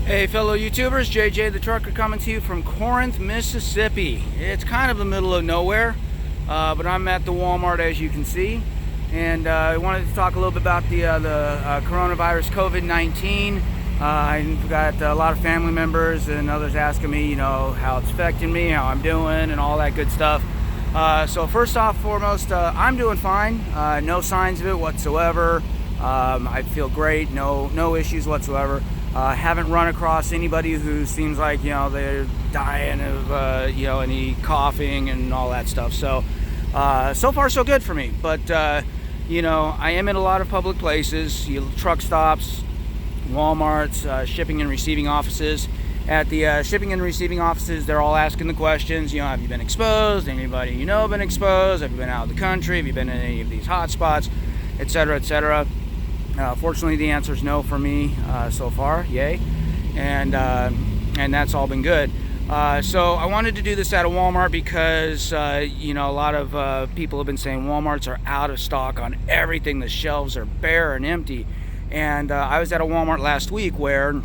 Hey fellow YouTubers, JJ the Trucker coming to you from Corinth, Mississippi. It's kind of the middle of nowhere, but I'm at the Walmart as you can see. And I wanted to talk a little bit about the coronavirus, COVID-19. I've got a lot of family members and others asking me, how it's affecting me, how I'm doing, and all that good stuff. So first off, foremost, I'm doing fine. No signs of it whatsoever. I feel great. No issues whatsoever. Haven't run across anybody who seems like they're dying of any coughing and all that stuff. So so far so good for me. But I am in a lot of public places, truck stops, Walmarts, shipping and receiving offices. At the shipping and receiving offices, they're all asking the questions. Have you been exposed? Anybody been exposed? Have you been out of the country? Have you been in any of these hot spots, etc., etc.? Fortunately, the answer is no for me so far. Yay, and that's all been good. So I wanted to do this at a Walmart because a lot of people have been saying Walmarts are out of stock on everything. The shelves are bare and empty. And I was at a Walmart last week where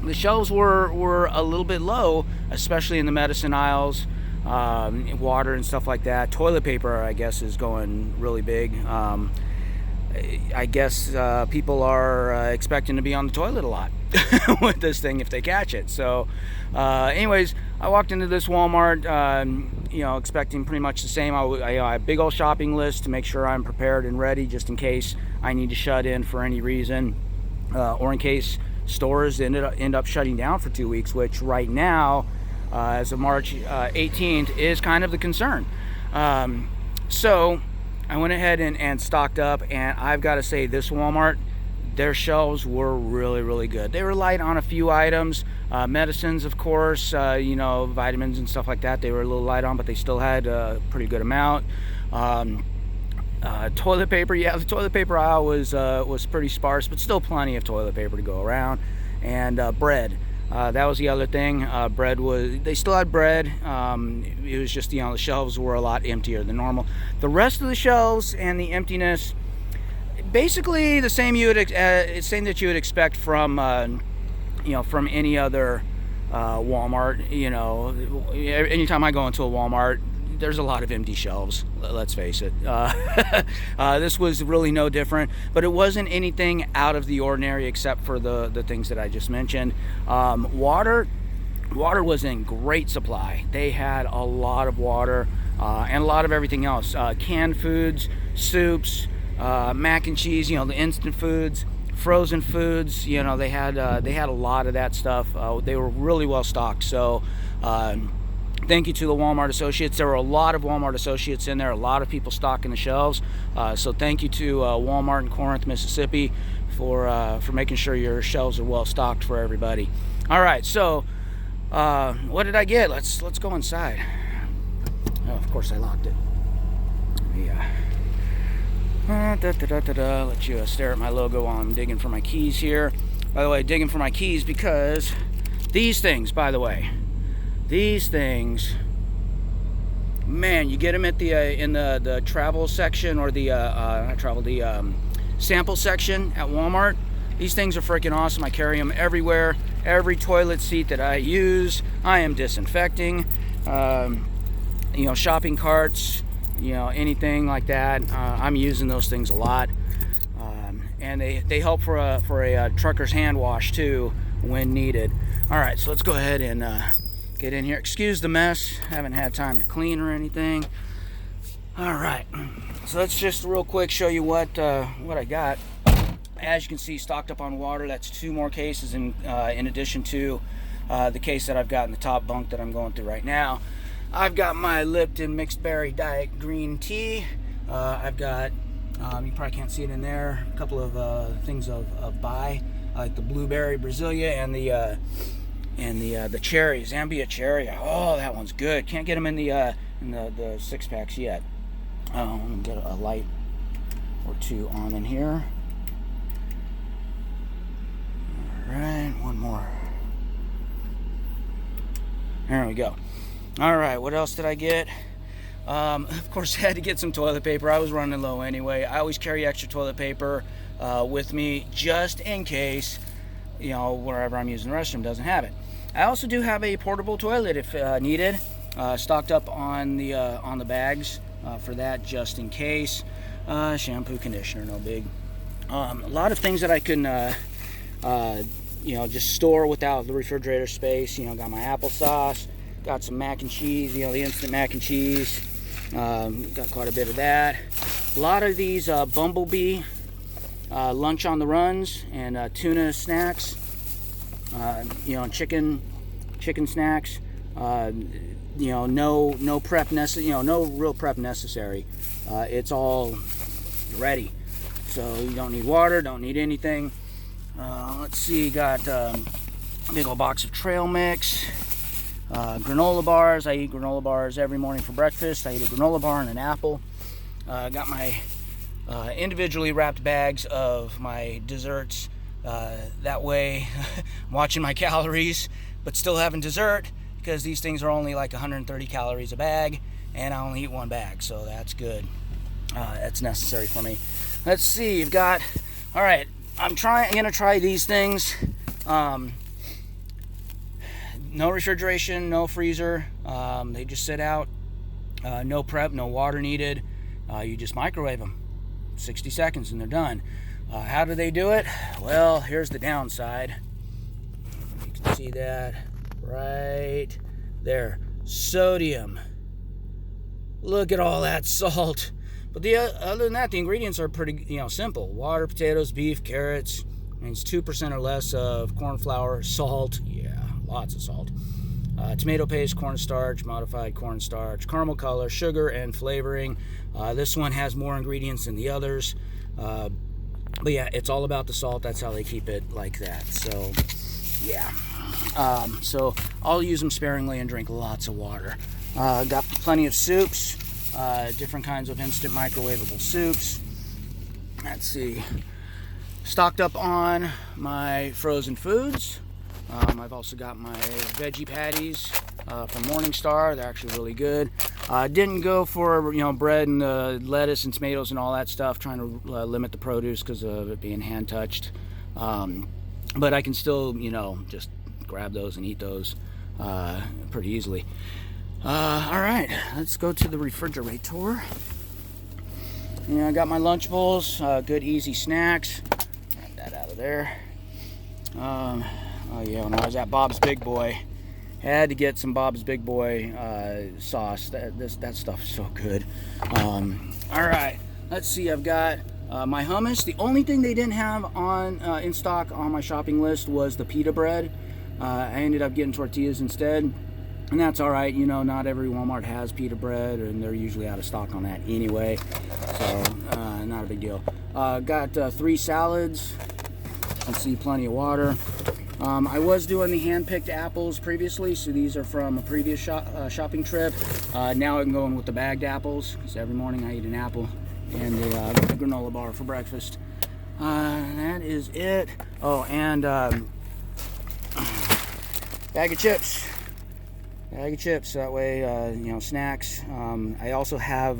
the shelves were a little bit low, especially in the medicine aisles, water and stuff like that. Toilet paper, I guess, is going really big. I guess people are expecting to be on the toilet a lot with this thing if they catch it. So anyways, I walked into this Walmart expecting pretty much the same. I have a big old shopping list to make sure I'm prepared and ready just in case I need to shut in for any reason, or in case stores end up shutting down for 2 weeks, which right now as of March 18th is kind of the concern. So I went ahead and stocked up, and I've got to say, this Walmart, their shelves were really, really good. They were light on a few items. Medicines, of course, vitamins and stuff like that, they were a little light on, but they still had a pretty good amount. Toilet paper, yeah, the toilet paper aisle was pretty sparse, but still plenty of toilet paper to go around. And bread. That was the other thing. They still had bread. It was just, the shelves were a lot emptier than normal. The rest of the shelves and the emptiness, basically the same same that you would expect from, from any other Walmart. Anytime I go into a Walmart, there's a lot of empty shelves, let's face it. This was really no different, but it wasn't anything out of the ordinary except for the things that I just mentioned. Water was in great supply. They had a lot of water and a lot of everything else. Canned foods, soups, mac and cheese, the instant foods, frozen foods, they had a lot of that stuff. They were really well stocked. So thank you to the Walmart associates. There were a lot of Walmart associates in there, a lot of people stocking the shelves. So thank you to Walmart in Corinth, Mississippi for making sure your shelves are well stocked for everybody. All right, so what did I get? Let's go inside. Oh, of course I locked it. Let you stare at my logo while I'm digging for my keys here. By the way, digging for my keys because these things, by the way, these things, man, you get them at the in the travel section, or the sample section at Walmart. These things are freaking awesome. I carry them everywhere. Every toilet seat that I use, I am disinfecting. Shopping carts, anything like that. I'm using those things a lot, and they help for a trucker's hand wash too when needed. All right, so let's go ahead and get in here. Excuse the mess. Haven't had time to clean or anything. All right, so let's just real quick show you what I got. As you can see, stocked up on water. That's 2 more cases in addition to the case that I've got in the top bunk that I'm going through right now. I've got my Lipton mixed berry diet green tea. I've got, you probably can't see it in there, a couple of things of Bai, like the blueberry Brasilia and the cherry, Zambia cherry. Oh, that one's good. Can't get them in the 6-packs yet. I'm gonna get a light or 2 on in here. All right, one more. There we go. All right, what else did I get? Of course, I had to get some toilet paper. I was running low anyway. I always carry extra toilet paper with me just in case wherever I'm using the restroom doesn't have it. I also do have a portable toilet if needed, stocked up on the bags for that, just in case. Shampoo, conditioner, no big. A lot of things that I can just store without the refrigerator space. Got my applesauce, got some mac and cheese, the instant mac and cheese. Got quite a bit of that. A lot of these Bumblebee lunch on the runs and tuna snacks, chicken snacks. No prep necessary. No real prep necessary. It's all ready, so you don't need water, don't need anything. Let's see, got a big old box of trail mix, granola bars. I eat granola bars every morning for breakfast. I eat a granola bar and an apple. Got my individually wrapped bags of my desserts. That way, I'm watching my calories, but still having dessert, because these things are only like 130 calories a bag, and I only eat one bag, so that's good. That's necessary for me. Let's see, you've got, all right, I'm gonna try these things. No refrigeration, no freezer. They just sit out. No prep, no water needed. You just microwave them. 60 seconds and they're done. How do they do it? Well, here's the downside. You can see that right there. Sodium. Look at all that salt. But other than that, the ingredients are pretty simple. Water, potatoes, beef, carrots. It's 2% or less of corn flour, salt. Yeah, lots of salt. Tomato paste, cornstarch, modified cornstarch, caramel color, sugar, and flavoring. This one has more ingredients than the others. But yeah, it's all about the salt. That's how they keep it like that. So, yeah. So I'll use them sparingly and drink lots of water. Got plenty of soups, different kinds of instant microwavable soups. Let's see. Stocked up on my frozen foods. I've also got my veggie patties from Morningstar. They're actually really good. Didn't go for bread and lettuce and tomatoes and all that stuff, trying to limit the produce because of it being hand touched. But I can still just grab those and eat those pretty easily. All right, let's go to the refrigerator. I got my Lunchables, good easy snacks. Get that out of there. Oh yeah, when I was at Bob's Big Boy, had to get some Bob's Big Boy sauce. That stuff is so good. All right, let's see. I've got my hummus. The only thing they didn't have on in stock on my shopping list was the pita bread. I ended up getting tortillas instead, and that's all right. Not every Walmart has pita bread, and they're usually out of stock on that anyway. So not a big deal. Got 3 salads. You can see plenty of water. I was doing the hand-picked apples previously, so these are from a previous shopping trip. Now I'm going with the bagged apples, because every morning I eat an apple and the granola bar for breakfast. That is it. Oh, and bag of chips. Bag of chips, that way, snacks. I also have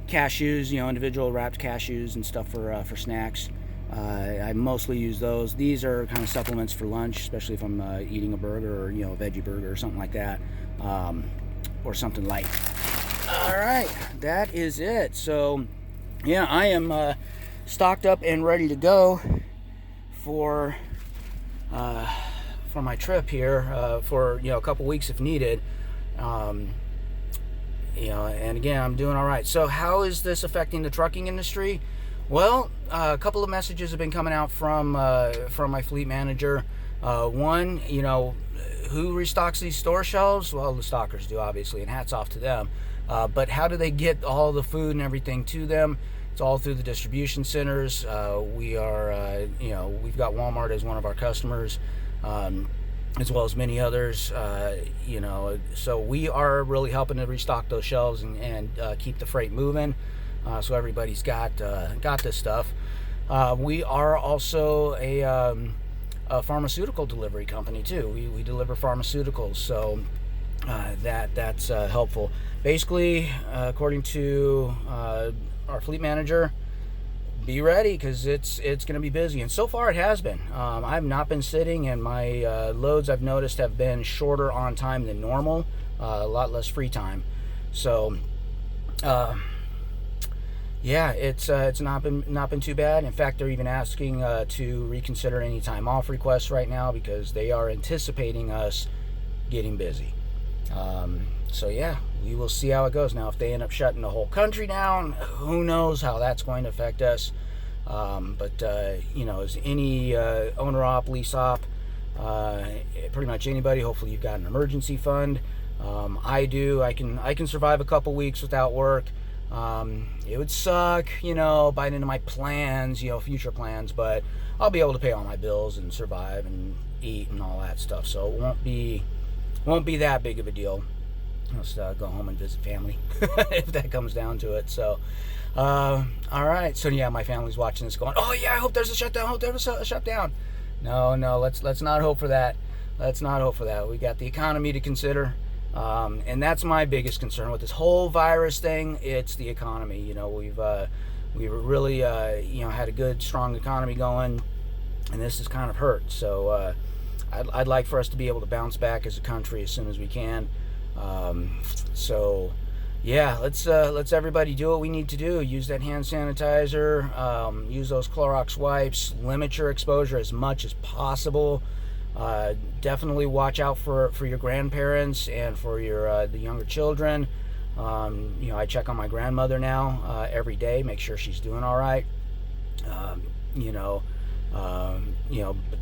cashews, individual wrapped cashews and stuff for snacks. I mostly use those. These are kind of supplements for lunch, especially if I'm eating a burger or a veggie burger or something like that, or something light. All right, that is it. So yeah, I am stocked up and ready to go for my trip here for a couple weeks if needed. And again, I'm doing all right. So how is this affecting the trucking industry? Well, a couple of messages have been coming out from my fleet manager. One, who restocks these store shelves? Well, the stockers do, obviously, and hats off to them. But how do they get all the food and everything to them? It's all through the distribution centers. We've got Walmart as one of our customers, as well as many others. So we are really helping to restock those shelves and keep the freight moving. So everybody's got this stuff. We are also a pharmaceutical delivery company too. We deliver pharmaceuticals, so that's helpful. Basically, according to our fleet manager, be ready, because it's going to be busy, and so far it has been. I've not been sitting, and my loads, I've noticed, have been shorter on time than normal, a lot less free time. So yeah, it's not been too bad. In fact, they're even asking to reconsider any time off requests right now, because they are anticipating us getting busy. So yeah, we will see how it goes. Now, if they end up shutting the whole country down, who knows how that's going to affect us. But as any owner-op, lease-op, pretty much anybody, hopefully you've got an emergency fund. I do. I can survive a couple weeks without work. It would suck, bite into my plans, future plans, but I'll be able to pay all my bills and survive and eat and all that stuff. So it won't be that big of a deal. I'll just go home and visit family if that comes down to it. So, all right. So yeah, my family's watching this, going, "Oh yeah, I hope there's a shutdown. I hope there's a shutdown." No, let's not hope for that. Let's not hope for that. We got the economy to consider. And that's my biggest concern with this whole virus thing. It's the economy. We've really had a good, strong economy going, and this has kind of hurt. So I'd like for us to be able to bounce back as a country as soon as we can. So yeah, let's everybody do what we need to do. Use that hand sanitizer. Use those Clorox wipes. Limit your exposure as much as possible. Definitely watch out for your grandparents and for your the younger children. I check on my grandmother now every day, make sure she's doing all right.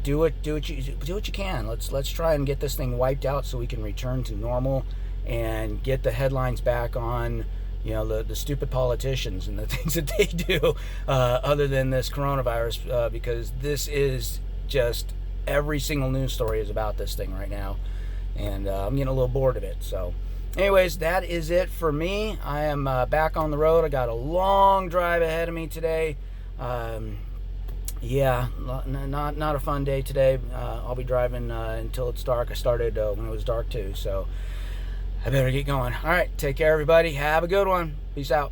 Do what you can. Let's try and get this thing wiped out so we can return to normal and get the headlines back on the stupid politicians and the things that they do, other than this coronavirus, because this is just, every single news story is about this thing right now, and I'm getting a little bored of it. So anyways, that is it for me. I am back on the road. I got a long drive ahead of me today. Yeah, not a fun day today. I'll be driving until it's dark. I started when it was dark too, so I better get going. All right, take care everybody. Have a good one. Peace out.